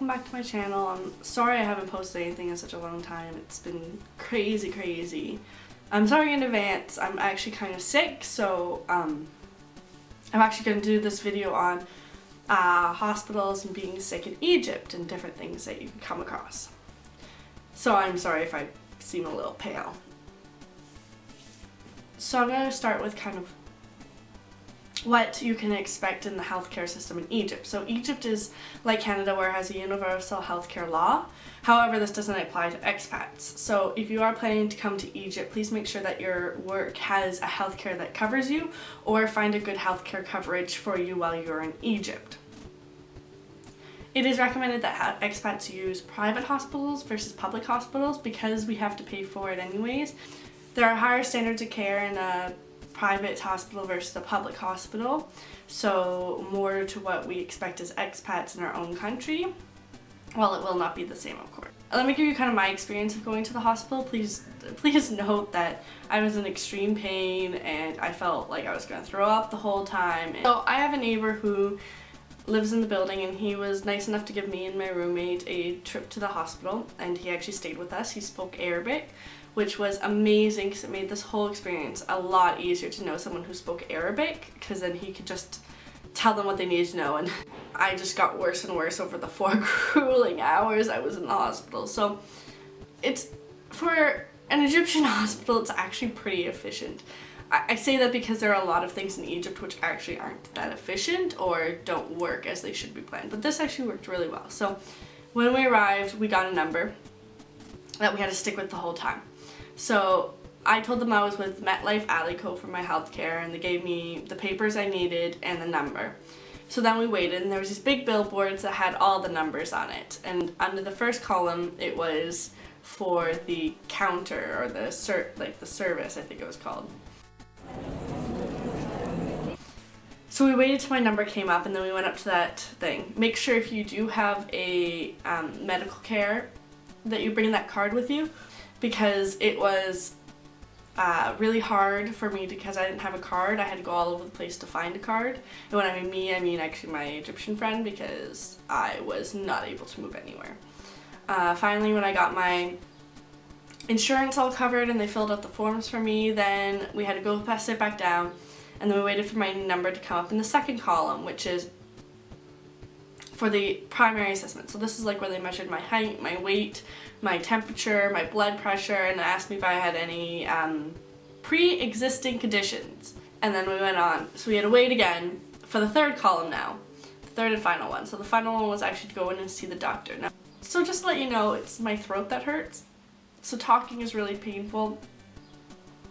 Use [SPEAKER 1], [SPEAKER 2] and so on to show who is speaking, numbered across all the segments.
[SPEAKER 1] back to my channel. I'm sorry I haven't posted anything in such a long time. It's been crazy. I'm sorry in advance. I'm actually kind of sick, so I'm actually going to do this video on hospitals and being sick in Egypt and different things that you can come across. So I'm sorry if I seem a little pale. So I'm going to start with kind of what you can expect in the healthcare system in Egypt. So Egypt is like Canada, where it has a universal healthcare law. However, this doesn't apply to expats. So if you are planning to come to Egypt, please make sure that your work has a healthcare that covers you, or find a good healthcare coverage for you while you're in Egypt. It is recommended that expats use private hospitals versus public hospitals because we have to pay for it anyways. There are higher standards of care in a private hospital versus a public hospital, so more to what we expect as expats in our own country. Well, it will not be the same, of course. Let me give you kind of my experience of going to the hospital. Please note that I was in extreme pain and I felt like I was going to throw up the whole time. So I have a neighbor who lives in the building, and he was nice enough to give me and my roommate a trip to the hospital, and he actually stayed with us. He spoke Arabic, which was amazing because it made this whole experience a lot easier to know someone who spoke Arabic, because then he could just tell them what they needed to know. And I just got worse and worse over the 4 grueling hours I was in the hospital. So it's, for an Egyptian hospital, it's actually pretty efficient. I say that because there are a lot of things in Egypt which actually aren't that efficient or don't work as they should be planned, but this actually worked really well. So when we arrived, we got a number that we had to stick with the whole time. So I told them I was with MetLife Alico for my healthcare, and they gave me the papers I needed and the number. So then we waited, and there was these big billboards that had all the numbers on it, and under the first column it was for the counter, or the service, I think it was called. So we waited till my number came up, and then we went up to that thing. Make sure if you do have a medical care that you bring that card with you, because it was really hard for me because I didn't have a card. I had to go all over the place to find a card. And when I mean me, I mean actually my Egyptian friend, because I was not able to move anywhere. Finally, when I got my insurance all covered and they filled out the forms for me, then we had to go sit back down, and then we waited for my number to come up in the second column, which is for the primary assessment. So this is like where they measured my height, my weight, my temperature, my blood pressure, and asked me if I had any pre-existing conditions. And then we went on. So we had to wait again for the third column now, the third and final one. So the final one was actually to go in and see the doctor. Now, so just to let you know, it's my throat that hurts. So talking is really painful.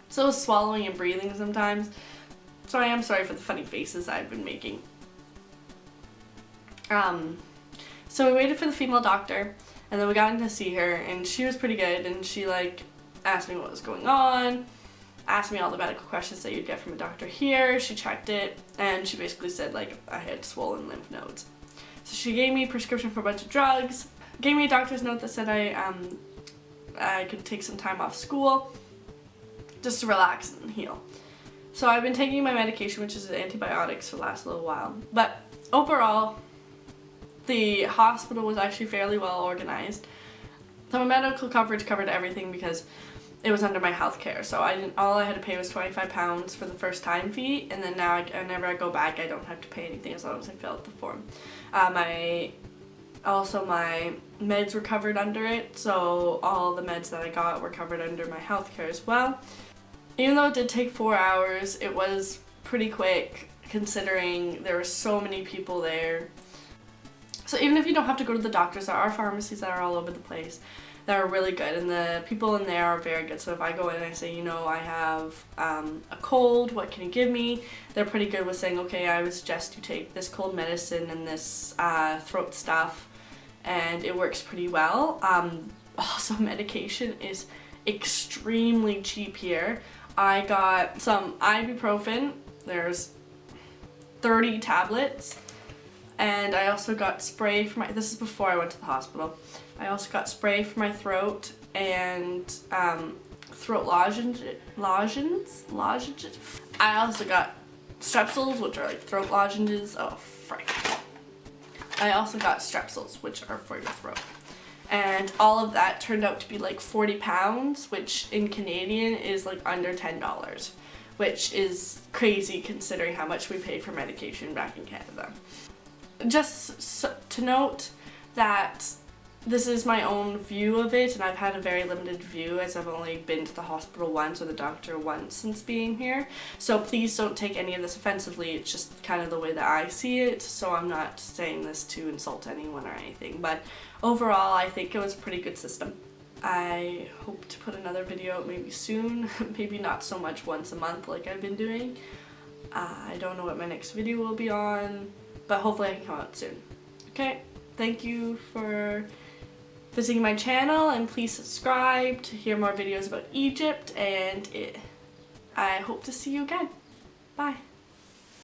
[SPEAKER 1] So is swallowing and breathing sometimes. So I am sorry for the funny faces I've been making. So we waited for the female doctor, and then we got in to see her, and she was pretty good, and she asked me what was going on, asked me all the medical questions that you'd get from a doctor here. She checked it, and she basically said I had swollen lymph nodes. So she gave me a prescription for a bunch of drugs, gave me a doctor's note that said I could take some time off school just to relax and heal. So I've been taking my medication, which is antibiotics, for the last little while. But overall, the hospital was actually fairly well organized. So my medical coverage covered everything because it was under my health care. So all I had to pay was £25 for the first time fee, and then now whenever I go back, I don't have to pay anything as long as I fill out the form. My meds were covered under it, so all the meds that I got were covered under my health care as well. Even though it did take 4 hours, it was pretty quick considering there were so many people there. So even if you don't have to go to the doctors, there are pharmacies that are all over the place that are really good, and the people in there are very good. So if I go in and I say, you know, I have a cold, what can you give me? They're pretty good with saying, okay, I would suggest you take this cold medicine and this throat stuff, and it works pretty well. Also, medication is extremely cheap here. I got some ibuprofen. There's 30 tablets. And I also got spray for this is before I went to the hospital. I also got spray for my throat and throat lozenges. I also got strepsils, which are like throat lozenges. Oh, frick. I also got strepsils, which are for your throat. And all of that turned out to be like 40 pounds, which in Canadian is like under $10, which is crazy considering how much we pay for medication back in Canada. Just to note that this is my own view of it, and I've had a very limited view as I've only been to the hospital once or the doctor once since being here. So please don't take any of this offensively, it's just kind of the way that I see it, so I'm not saying this to insult anyone or anything. But overall, I think it was a pretty good system. I hope to put another video out maybe soon, maybe not so much once a month like I've been doing. I don't know what my next video will be on, but hopefully I can come out soon. Okay, thank you for visiting my channel, and please subscribe to hear more videos about Egypt, and I hope to see you again. Bye.